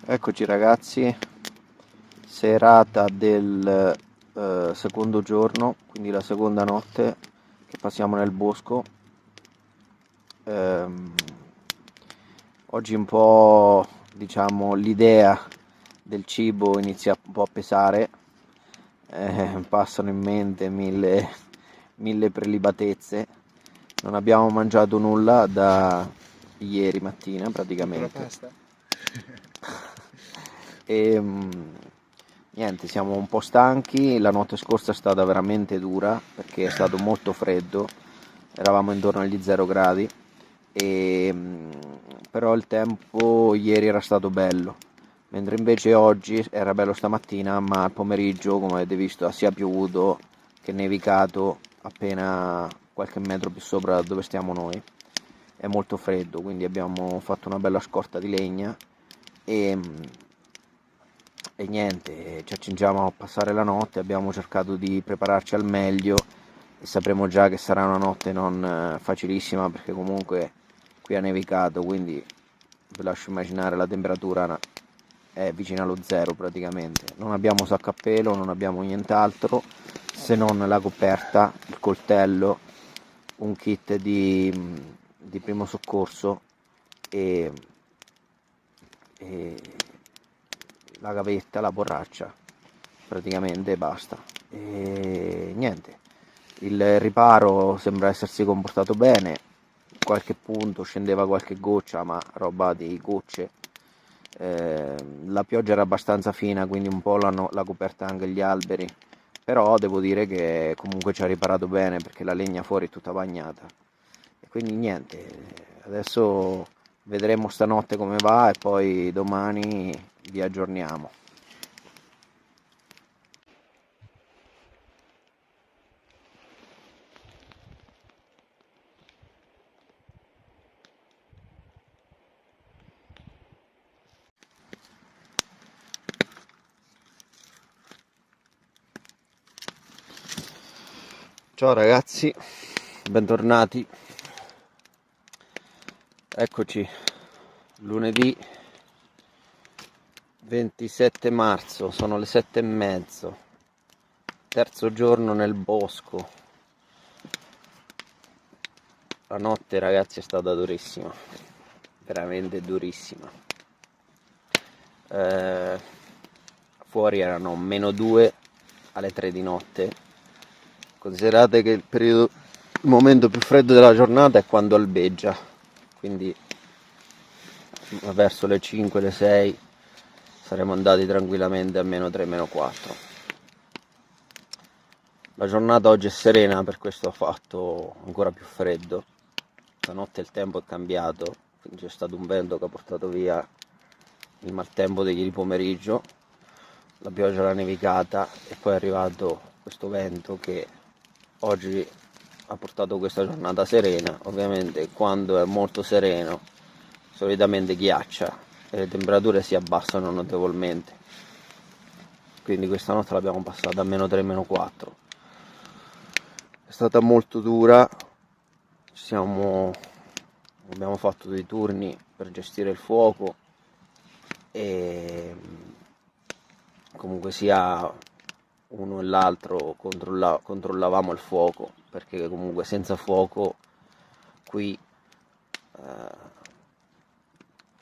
Eccoci ragazzi, serata del secondo giorno, quindi la seconda notte che passiamo nel bosco. Ehm, Oggi un po', diciamo, l'idea del cibo inizia un po' a pesare, passano in mente mille prelibatezze. Non abbiamo mangiato nulla da ieri mattina Tipo la praticamente. pasta? E niente, siamo un po' stanchi, la notte scorsa è stata veramente dura perché è stato molto freddo, eravamo intorno agli 0 gradi, e, però il tempo ieri era stato bello, mentre invece oggi era bello stamattina, ma al pomeriggio, come avete visto, ha sia piovuto che nevicato appena qualche metro più sopra dove stiamo noi. È molto freddo, quindi abbiamo fatto una bella scorta di legna e, e niente, ci accingiamo a passare la notte, abbiamo cercato di prepararci al meglio e sapremo già che sarà una notte non facilissima perché comunque qui ha nevicato, quindi vi lascio immaginare la temperatura è vicina allo zero praticamente. Non abbiamo sacco a pelo, non abbiamo nient'altro se non la coperta, il coltello, un kit di primo soccorso e, e la gavetta, la borraccia, praticamente basta. E niente, il riparo sembra essersi comportato bene, qualche punto scendeva qualche goccia, ma roba di gocce. La pioggia era abbastanza fina, quindi un po' l'ha coperta anche gli alberi, però devo dire che comunque ci ha riparato bene perché la legna fuori è tutta bagnata. E quindi niente, adesso vedremo stanotte come va e poi domani vi aggiorniamo. Ciao ragazzi, bentornati. Eccoci, lunedì 27 marzo, sono le 7:30, terzo giorno nel bosco. La notte ragazzi è stata durissima, veramente durissima. Eh, Fuori erano -2 alle 3 di notte. Considerate che il momento più freddo della giornata è quando albeggia, quindi verso le 5, le 6 saremmo andati tranquillamente a -3, -4. La giornata oggi è serena, per questo ha fatto ancora più freddo. Stanotte il tempo è cambiato, quindi c'è stato un vento che ha portato via il maltempo di ieri pomeriggio, la pioggia, la nevicata, e poi è arrivato questo vento che oggi ha portato questa giornata serena. Ovviamente quando è molto sereno solitamente ghiaccia e le temperature si abbassano notevolmente, quindi questa notte l'abbiamo passata a -3, -4. È stata molto dura, abbiamo fatto dei turni per gestire il fuoco e comunque sia uno e l'altro controllavamo il fuoco, perché comunque senza fuoco qui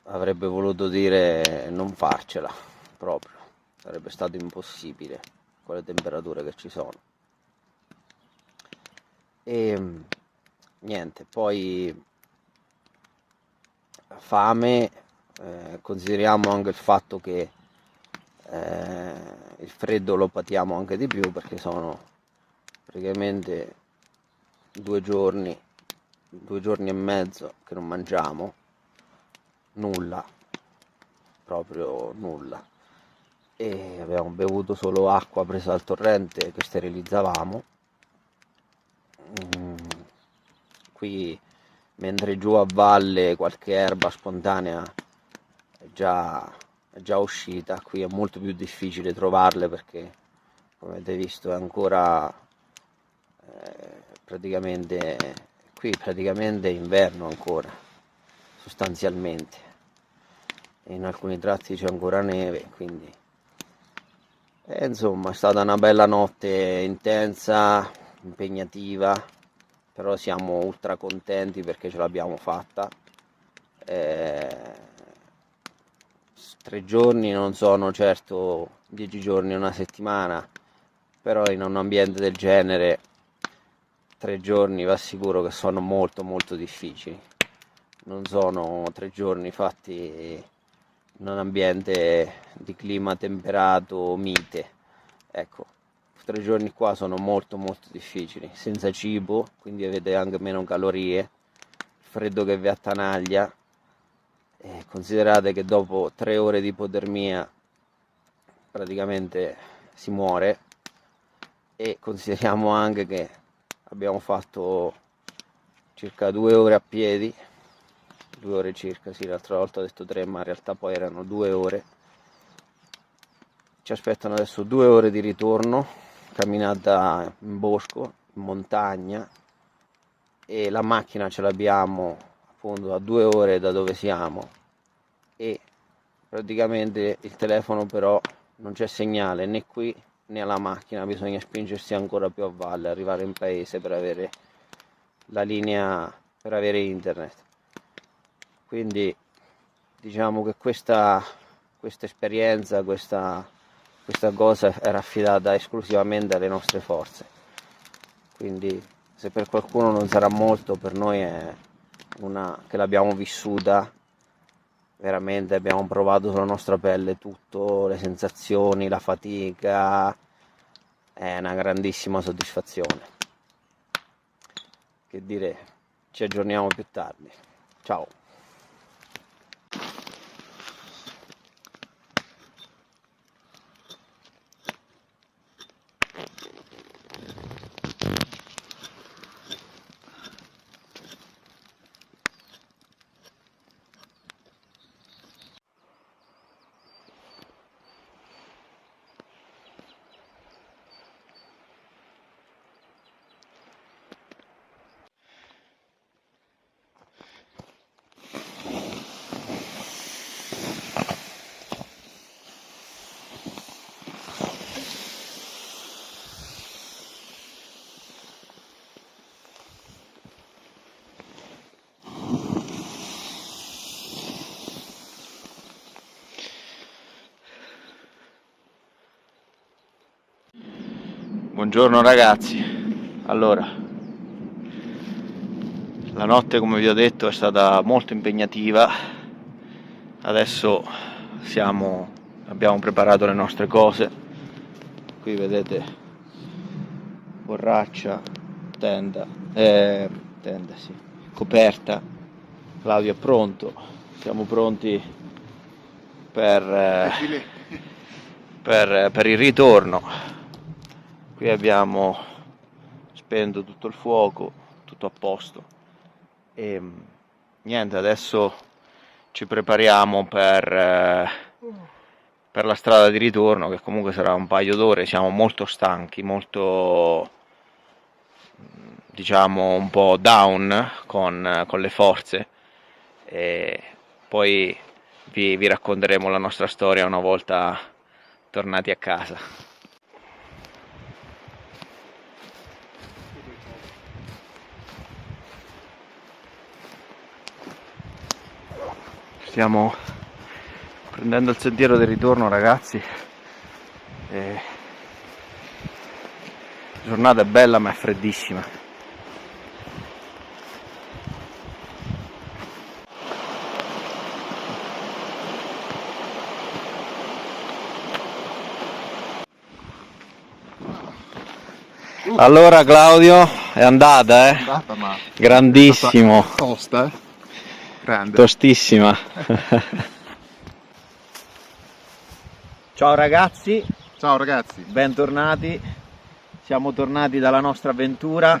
avrebbe voluto dire non farcela proprio, sarebbe stato impossibile con le temperature che ci sono. E niente, poi fame, consideriamo anche il fatto che il freddo lo patiamo anche di più perché sono praticamente 2 giorni, 2 giorni e mezzo che non mangiamo nulla, proprio nulla, e abbiamo bevuto solo acqua presa dal torrente che sterilizzavamo. Mm, Qui mentre giù a valle qualche erba spontanea è già uscita, qui è molto più difficile trovarle perché come avete visto è ancora praticamente, qui praticamente è inverno ancora, sostanzialmente. in alcuni tratti c'è ancora neve, quindi insomma è stata una bella notte intensa, impegnativa, però siamo ultra contenti perché ce l'abbiamo fatta. 3 giorni non sono certo 10 giorni, una settimana, però in un ambiente del genere 3 giorni vi assicuro che sono molto molto difficili. Non sono 3 giorni fatti in un ambiente di clima temperato mite. Ecco, 3 giorni qua sono molto molto difficili, senza cibo, quindi avete anche meno calorie, il freddo che vi attanaglia. Considerate che dopo 3 ore di ipotermia praticamente si muore, e consideriamo anche che abbiamo fatto circa 2 ore a piedi, 2 ore circa, sì, l'altra volta ho detto 3 ma in realtà poi erano 2 ore. Ci aspettano adesso 2 ore di ritorno, camminata in bosco, in montagna, e la macchina ce l'abbiamo appunto a 2 ore da dove siamo, e praticamente il telefono però non c'è segnale né qui né alla macchina, bisogna spingersi ancora più a valle, arrivare in paese per avere la linea, per avere internet. Quindi diciamo che questa esperienza, questa cosa era affidata esclusivamente alle nostre forze, quindi se per qualcuno non sarà molto, per noi è una che l'abbiamo vissuta veramente, abbiamo provato sulla nostra pelle tutto, le sensazioni, la fatica, è una grandissima soddisfazione. Che dire, ci aggiorniamo più tardi. Ciao. Buongiorno ragazzi, allora, la notte come vi ho detto è stata molto impegnativa, adesso abbiamo preparato le nostre cose, qui vedete borraccia, tenda sì, coperta, Claudio è pronto, siamo pronti per il ritorno. Qui abbiamo spento tutto il fuoco, tutto a posto, e niente, adesso ci prepariamo per la strada di ritorno, che comunque sarà un paio d'ore. Siamo molto stanchi, molto, diciamo, un po' down con le forze, e poi vi racconteremo la nostra storia una volta tornati a casa. Stiamo prendendo il sentiero del ritorno, ragazzi. La giornata è bella ma è freddissima. Allora Claudio, è andata, È andata, ma grandissimo, tosta, grande. tostissima. Ciao ragazzi, Ciao ragazzi. bentornati, siamo tornati dalla nostra avventura.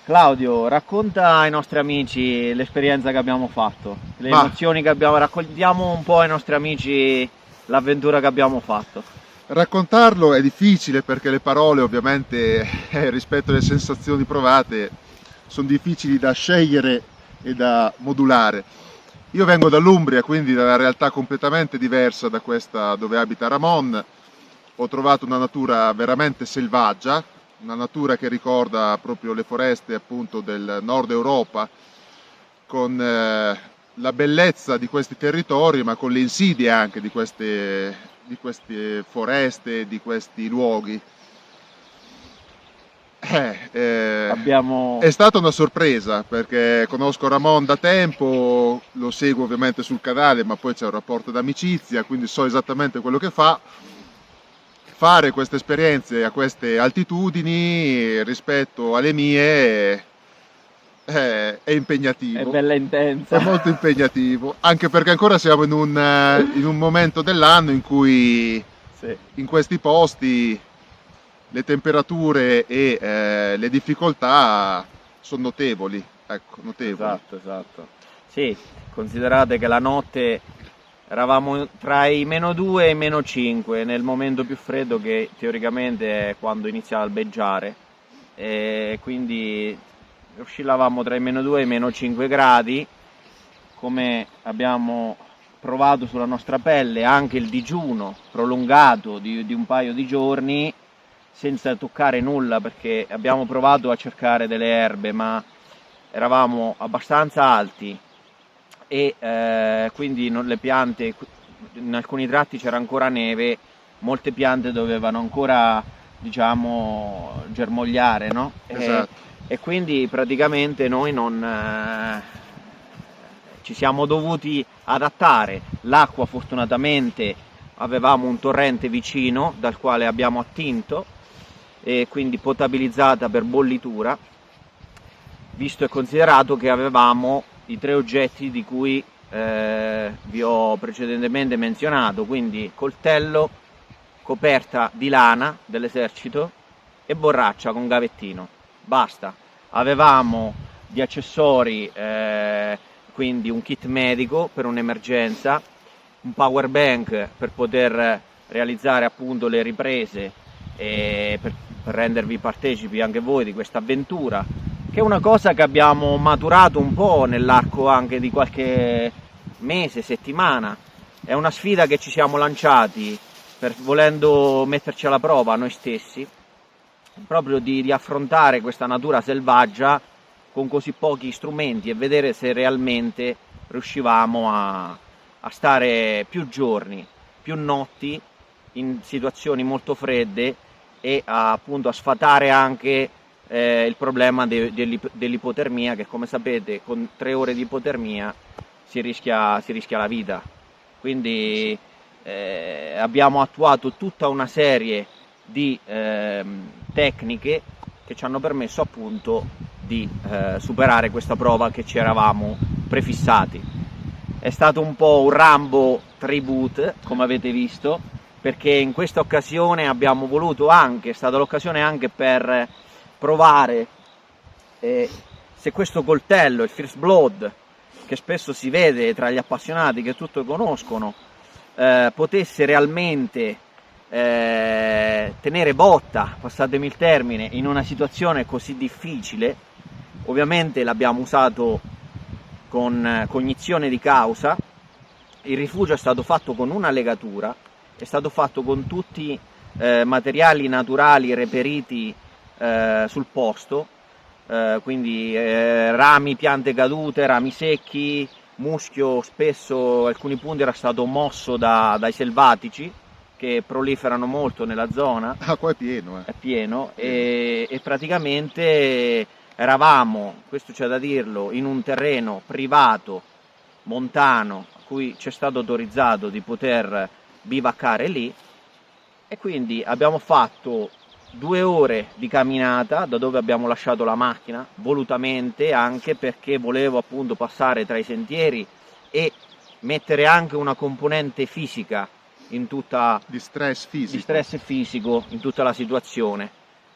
Claudio, racconta ai nostri amici l'esperienza che abbiamo fatto, le emozioni che abbiamo, raccontiamo un po' ai nostri amici l'avventura che abbiamo fatto. Raccontarlo è difficile perché le parole ovviamente rispetto alle sensazioni provate sono difficili da scegliere e da modulare, Io vengo dall'Umbria, quindi da una realtà completamente diversa da questa dove abita Ramon. Ho trovato una natura veramente selvaggia, una natura che ricorda proprio le foreste appunto del nord Europa, con la bellezza di questi territori, ma con le insidie anche di queste foreste, di questi luoghi. Abbiamo... È stata una sorpresa perché conosco Ramon da tempo, lo seguo ovviamente sul canale, ma poi c'è un rapporto d'amicizia, quindi so esattamente quello che fa. Fare queste esperienze a queste altitudini rispetto alle mie è impegnativo. È bella intensa. È molto impegnativo, anche perché ancora siamo in un momento dell'anno in cui Sì. in questi posti le temperature e le difficoltà sono notevoli, ecco, notevoli. Esatto. Sì, considerate che la notte eravamo tra i -2 e i -5 nel momento più freddo, che teoricamente è quando inizia a albeggiare, e quindi oscillavamo tra i -2 e i -5 gradi. Come abbiamo provato sulla nostra pelle anche il digiuno prolungato di un paio di giorni senza toccare nulla, perché abbiamo provato a cercare delle erbe, ma eravamo abbastanza alti e quindi le piante, in alcuni tratti c'era ancora neve, molte piante dovevano ancora, diciamo, germogliare, no? Esatto. E quindi praticamente noi ci siamo dovuti adattare. L'acqua, fortunatamente avevamo un torrente vicino dal quale abbiamo attinto, e quindi potabilizzata per bollitura, visto e considerato che avevamo i 3 oggetti di cui vi ho precedentemente menzionato, quindi coltello, coperta di lana dell'esercito e borraccia con gavettino. Basta. Avevamo di accessori, quindi un kit medico per un'emergenza, un power bank per poter realizzare appunto le riprese e per rendervi partecipi anche voi di questa avventura, che è una cosa che abbiamo maturato un po' nell'arco anche di qualche mese, settimana. È una sfida che ci siamo lanciati volendo metterci alla prova noi stessi, proprio di affrontare questa natura selvaggia con così pochi strumenti e vedere se realmente riuscivamo a stare più giorni, più notti in situazioni molto fredde e appunto a sfatare anche il problema dell'ipotermia, che come sapete con 3 ore di ipotermia si rischia la vita. Quindi abbiamo attuato tutta una serie di tecniche che ci hanno permesso appunto di superare questa prova che ci eravamo prefissati. È stato un po' un Rambo tribute, come avete visto, perché in questa occasione abbiamo voluto anche, è stata l'occasione anche per provare se questo coltello, il First Blood, che spesso si vede tra gli appassionati che tutto conoscono, potesse realmente tenere botta, passatemi il termine, in una situazione così difficile. Ovviamente l'abbiamo usato con cognizione di causa. Il rifugio è stato fatto con una legatura, è stato fatto con tutti materiali naturali reperiti sul posto, quindi rami, piante cadute, rami secchi, muschio. Spesso alcuni punti era stato mosso dai selvatici che proliferano molto nella zona. Ah, qua è pieno. È pieno e praticamente eravamo, questo c'è da dirlo, in un terreno privato, montano, a cui ci è stato autorizzato di poter bivaccare lì, e quindi abbiamo fatto 2 ore di camminata da dove abbiamo lasciato la macchina, volutamente, anche perché volevo appunto passare tra i sentieri e mettere anche una componente fisica in tutta Di stress fisico in tutta la situazione.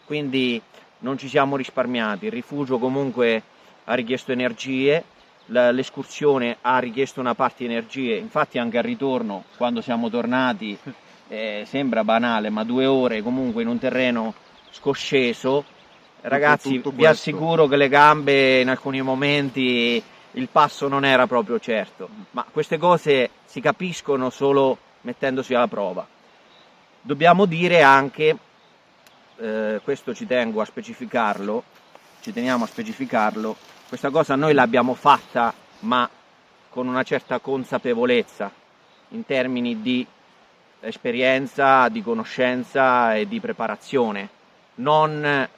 Quindi non ci siamo risparmiati. Il rifugio comunque ha richiesto energie, l'escursione ha richiesto una parte di energie, infatti anche al ritorno, quando siamo tornati, sembra banale, ma 2 ore comunque in un terreno scosceso, ragazzi, vi assicuro che le gambe in alcuni momenti il passo non era proprio certo, ma queste cose si capiscono solo mettendosi alla prova. Dobbiamo dire anche, questo ci teniamo a specificarlo, questa cosa noi l'abbiamo fatta ma con una certa consapevolezza in termini di esperienza, di conoscenza e di preparazione, non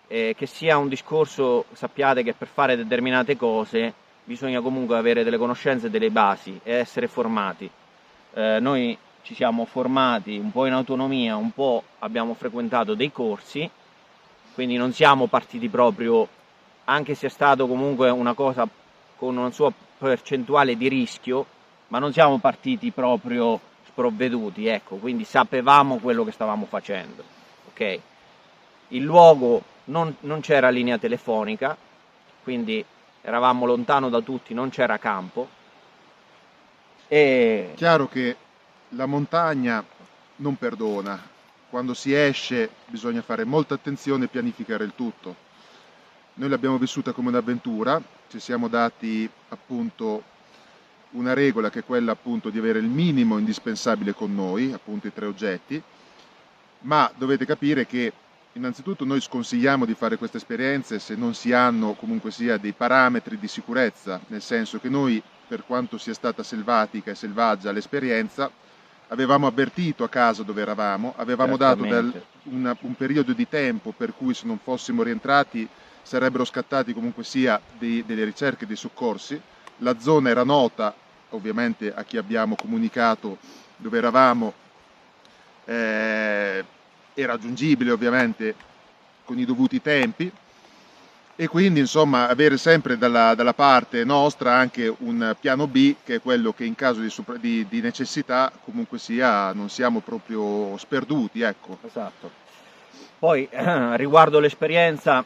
che sia un discorso, sappiate che per fare determinate cose bisogna comunque avere delle conoscenze e delle basi e essere formati. Noi ci siamo formati un po' in autonomia, un po' abbiamo frequentato dei corsi, quindi non siamo partiti proprio, anche se è stato comunque una cosa con una sua percentuale di rischio, ma non siamo partiti proprio sprovveduti, ecco, quindi sapevamo quello che stavamo facendo, ok? Il luogo non c'era linea telefonica, quindi eravamo lontano da tutti, non c'era campo. E Chiaro che la montagna non perdona, quando si esce bisogna fare molta attenzione e pianificare il tutto. Noi l'abbiamo vissuta come un'avventura, ci siamo dati appunto una regola che è quella appunto di avere il minimo indispensabile con noi, appunto i 3 oggetti, ma dovete capire che innanzitutto noi sconsigliamo di fare queste esperienze se non si hanno comunque sia dei parametri di sicurezza, nel senso che noi, per quanto sia stata selvatica e selvaggia l'esperienza, avevamo avvertito a casa dove eravamo, avevamo dato un periodo di tempo per cui se non fossimo rientrati sarebbero scattati comunque sia delle ricerche, dei soccorsi. La zona era nota ovviamente a chi abbiamo comunicato dove eravamo, è raggiungibile ovviamente con i dovuti tempi, e quindi insomma avere sempre dalla parte nostra anche un piano B, che è quello che in caso di necessità comunque sia non siamo proprio sperduti, ecco. Esatto. Poi riguardo l'esperienza,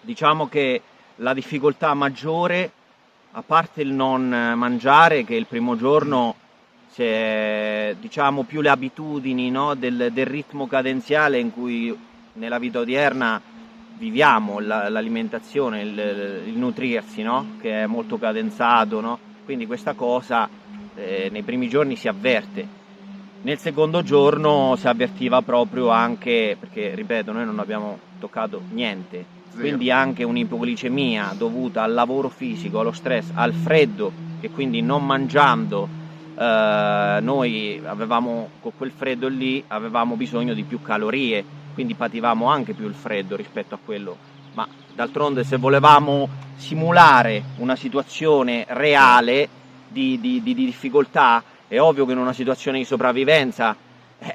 diciamo che la difficoltà maggiore, a parte il non mangiare, che il primo giorno c'è, diciamo, più le abitudini, no, del ritmo cadenziale in cui nella vita odierna viviamo, l'alimentazione, il nutrirsi, no, che è molto cadenzato, no? Quindi questa cosa nei primi giorni si avverte. Nel secondo giorno si avvertiva proprio anche, perché ripeto, noi non abbiamo toccato niente, quindi anche un'ipoglicemia dovuta al lavoro fisico, allo stress, al freddo, che quindi non mangiando noi avevamo, con quel freddo lì avevamo bisogno di più calorie, quindi pativamo anche più il freddo rispetto a quello, ma d'altronde se volevamo simulare una situazione reale di difficoltà, è ovvio che in una situazione di sopravvivenza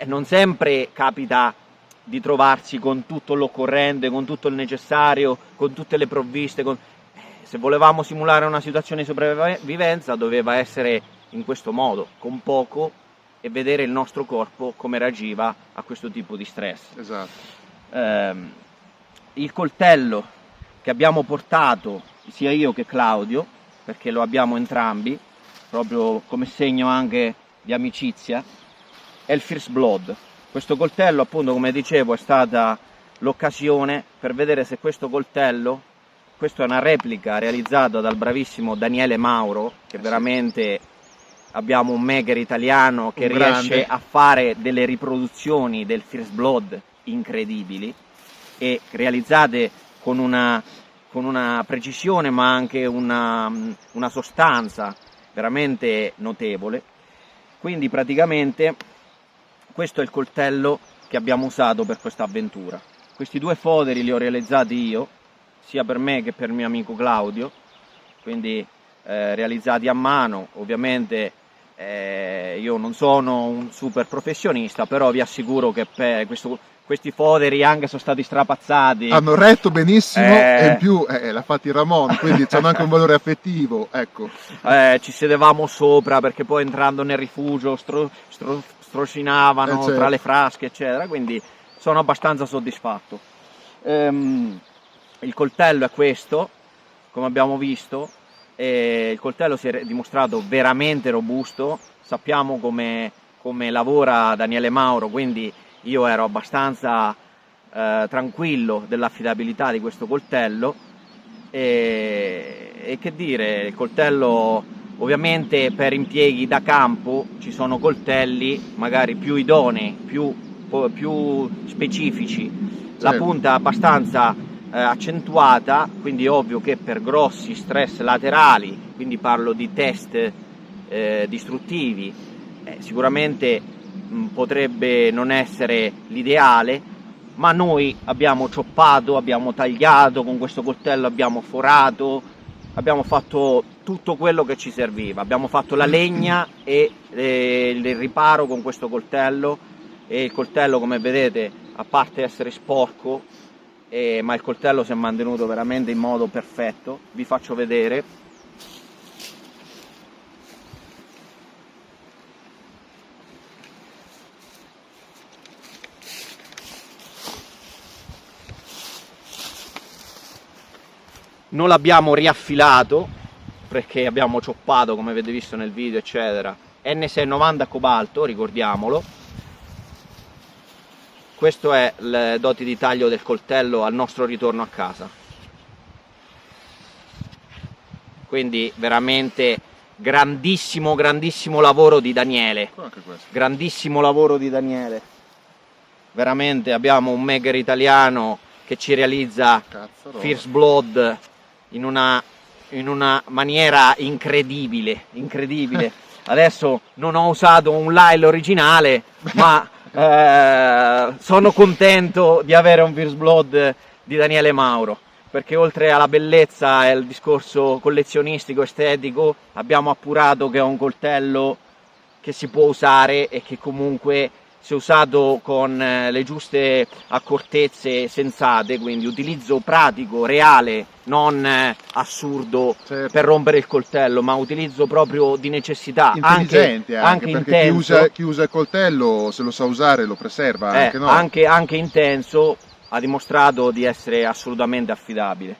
non sempre capita di trovarsi con tutto l'occorrente, con tutto il necessario, con tutte le provviste. Se volevamo simulare una situazione di sopravvivenza doveva essere in questo modo, con poco, e vedere il nostro corpo come reagiva a questo tipo di stress. Esatto. Il coltello che abbiamo portato, sia io che Claudio, perché lo abbiamo entrambi, proprio come segno anche di amicizia, è il First Blood. Questo coltello, appunto, come dicevo, è stata l'occasione per vedere se questo coltello, questa è una replica realizzata dal bravissimo Daniele Mauro, che veramente abbiamo un maker italiano che riesce a fare delle riproduzioni del First Blood incredibili e realizzate con una precisione ma anche una sostanza veramente notevole. Quindi praticamente questo è il coltello che abbiamo usato per questa avventura. Questi 2 foderi li ho realizzati io, sia per me che per il mio amico Claudio, quindi realizzati a mano. Ovviamente io non sono un super professionista, però vi assicuro che questi foderi anche sono stati strapazzati. Hanno retto benissimo e in più l'ha fatti Ramon, quindi hanno anche un valore affettivo, ecco. Ci sedevamo sopra perché poi entrando nel rifugio strocinavano certo, tra le frasche, eccetera, quindi sono abbastanza soddisfatto. Il coltello è questo, come abbiamo visto. Il coltello si è dimostrato veramente robusto, sappiamo come lavora Daniele Mauro, quindi io ero abbastanza tranquillo dell'affidabilità di questo coltello. e che dire, il coltello ovviamente per impieghi da campo ci sono coltelli magari più idonei, più specifici, la Certo. punta è abbastanza accentuata, quindi è ovvio che per grossi stress laterali, quindi parlo di test distruttivi, sicuramente potrebbe non essere l'ideale, ma noi abbiamo cioppato, abbiamo tagliato con questo coltello, abbiamo forato, abbiamo fatto tutto quello che ci serviva, abbiamo fatto la legna e il riparo con questo coltello, e il coltello, come vedete, a parte essere sporco, ma il coltello si è mantenuto veramente in modo perfetto. Vi faccio vedere. Non l'abbiamo riaffilato perché abbiamo cioppato, come avete visto nel video, eccetera. N690 cobalto, ricordiamolo. Questo è il doti di taglio del coltello al nostro ritorno a casa. Quindi veramente grandissimo lavoro di Daniele. Anche questo. Grandissimo lavoro di Daniele. Veramente abbiamo un maker italiano che ci realizza Cazzarola. First Blood in una maniera incredibile. Adesso non ho usato un Lyle originale, ma sono contento di avere un First Blood di Daniele Mauro, perché oltre alla bellezza e al discorso collezionistico estetico abbiamo appurato che è un coltello che si può usare e che comunque, se usato con le giuste accortezze sensate, quindi utilizzo pratico, reale, non assurdo, Certo. per rompere il coltello, ma utilizzo proprio di necessità, Intelligente anche perché intenso, chi usa il coltello, se lo sa usare, lo preserva anche, no? anche intenso, ha dimostrato di essere assolutamente affidabile.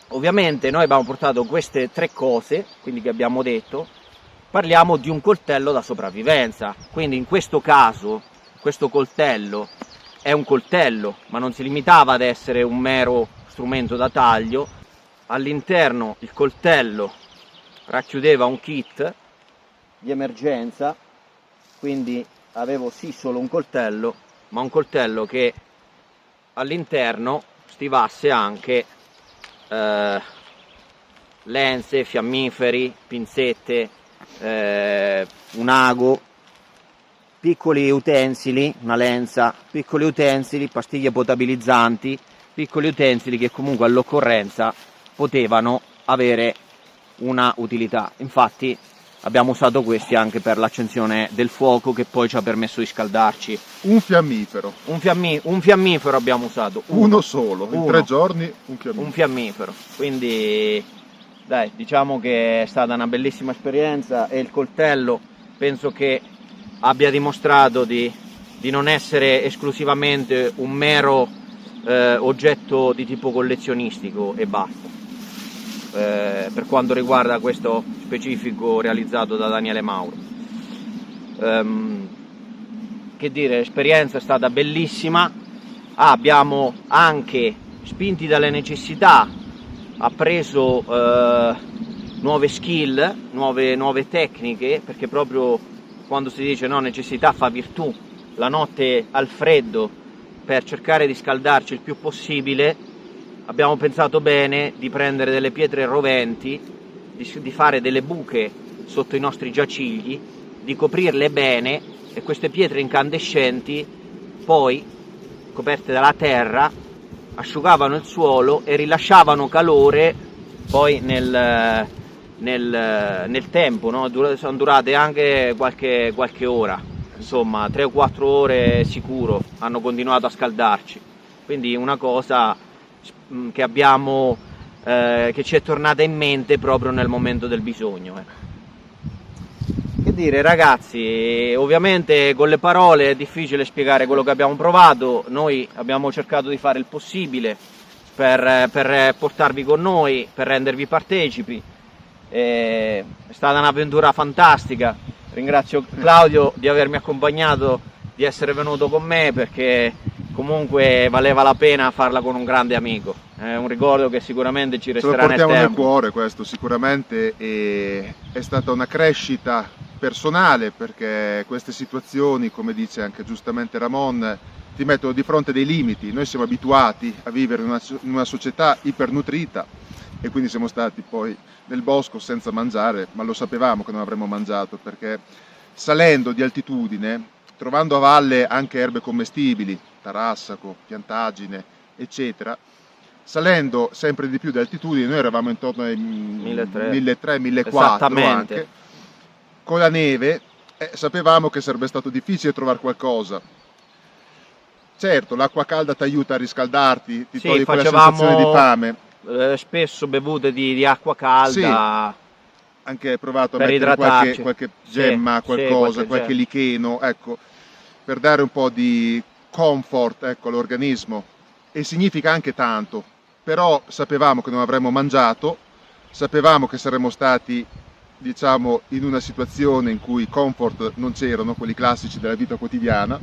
Ovviamente noi abbiamo portato queste tre cose, quindi che abbiamo detto. Parliamo di un coltello da sopravvivenza, quindi in questo caso questo coltello è un coltello, ma non si limitava ad essere un mero strumento da taglio. All'interno il coltello racchiudeva un kit di emergenza, quindi avevo sì solo un coltello, ma un coltello che all'interno stivasse anche lenze, fiammiferi, pinzette, un ago, piccoli utensili, una lenza, piccoli utensili, pastiglie potabilizzanti, piccoli utensili che comunque all'occorrenza potevano avere una utilità. Infatti abbiamo usato questi anche per l'accensione del fuoco, che poi ci ha permesso di scaldarci. Un fiammifero. Un fiammifero abbiamo usato. Uno solo, in 3 giorni un fiammifero. Un fiammifero, quindi dai, diciamo che è stata una bellissima esperienza, e il coltello penso che abbia dimostrato di non essere esclusivamente un mero oggetto di tipo collezionistico e basta, per quanto riguarda questo specifico realizzato da Daniele Mauro. Che dire, l'esperienza è stata bellissima. Abbiamo anche, spinti dalle necessità, ha preso nuove skill, nuove tecniche, perché proprio quando si dice no, necessità fa virtù, la notte al freddo, per cercare di scaldarci il più possibile, abbiamo pensato bene di prendere delle pietre roventi, di fare delle buche sotto i nostri giacigli, di coprirle bene, e queste pietre incandescenti poi, coperte dalla terra, asciugavano il suolo e rilasciavano calore poi nel tempo, no? Sono durate anche qualche ora, insomma 3 o 4 ore sicuro hanno continuato a scaldarci, quindi una cosa che abbiamo che ci è tornata in mente proprio nel momento del bisogno. Che dire, ragazzi, ovviamente con le parole è difficile spiegare quello che abbiamo provato. Noi abbiamo cercato di fare il possibile per portarvi con noi, per rendervi partecipi. È stata un'avventura fantastica. Ringrazio Claudio di avermi accompagnato, di essere venuto con me, perché comunque valeva la pena farla con un grande amico, è un ricordo che sicuramente ci Ce lo resterà nel portiamo nel tempo. cuore questo sicuramente, e è stata una crescita personale, perché queste situazioni, come dice anche giustamente Ramon, ti mettono di fronte dei limiti. Noi siamo abituati a vivere in una società ipernutrita e quindi siamo stati poi nel bosco senza mangiare, ma lo sapevamo che non avremmo mangiato, perché salendo di altitudine, trovando a valle anche erbe commestibili, tarassaco, piantagine, eccetera, salendo sempre di più di altitudine, noi eravamo intorno ai 1300-1400 anche, con la neve, sapevamo che sarebbe stato difficile trovare qualcosa. Certo, l'acqua calda ti aiuta a riscaldarti, ti toglie quella sensazione di fame. Spesso bevute di acqua calda. Sì, anche provato a mettere qualche gemma, qualcosa, qualche gel. licheno, ecco, per dare un po' di comfort, ecco, all'organismo. E significa anche tanto, però sapevamo che non avremmo mangiato, sapevamo che saremmo stati, diciamo, in una situazione in cui comfort non c'erano, quelli classici della vita quotidiana.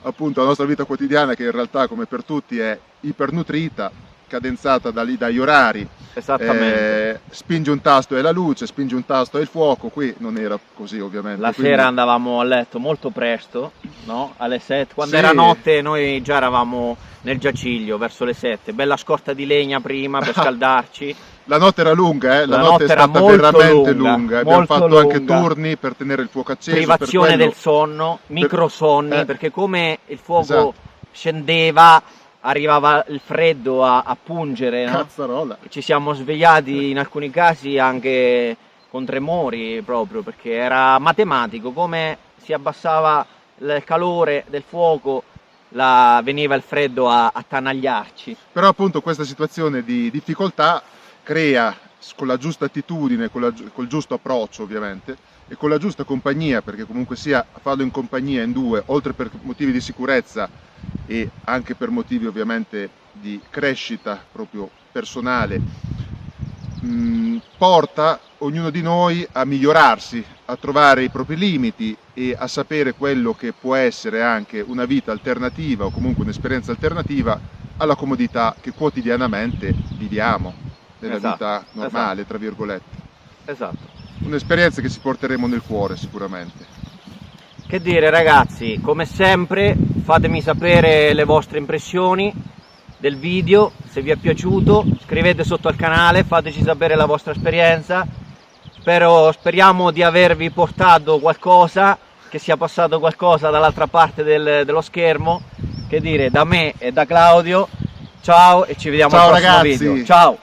Appunto la nostra vita quotidiana, che in realtà come per tutti è ipernutrita, cadenzata dagli orari. Esattamente. Spingi un tasto e la luce, spingi un tasto e il fuoco. Qui non era così, ovviamente. La sera andavamo a letto molto presto, no? Alle 7, quando Sì. era notte noi già eravamo nel giaciglio verso le 7, bella scorta di legna prima per scaldarci. La notte era lunga, La notte è era stata molto veramente lunga. Abbiamo fatto lunga. anche turni per tenere il fuoco acceso. Privazione per quello... del sonno, microsonni, perché come il fuoco Esatto. scendeva, arrivava il freddo a pungere, no? Cazzarola. Ci siamo svegliati in alcuni casi anche con tremori proprio, perché era matematico, come si abbassava il calore del fuoco veniva il freddo a attanagliarci. Però appunto questa situazione di difficoltà crea, con la giusta attitudine, col giusto approccio ovviamente, e con la giusta compagnia, perché comunque sia farlo in compagnia in due, oltre per motivi di sicurezza e anche per motivi ovviamente di crescita proprio personale, porta ognuno di noi a migliorarsi, a trovare i propri limiti e a sapere quello che può essere anche una vita alternativa o comunque un'esperienza alternativa alla comodità che quotidianamente viviamo nella vita normale, tra virgolette. Esatto. Un'esperienza che ci porteremo nel cuore sicuramente. Che dire ragazzi, come sempre fatemi sapere le vostre impressioni del video, se vi è piaciuto, scrivete sotto al canale, fateci sapere la vostra esperienza. Speriamo di avervi portato qualcosa, che sia passato qualcosa dall'altra parte dello schermo. Che dire, da me e da Claudio, ciao e ci vediamo al prossimo video. Ciao!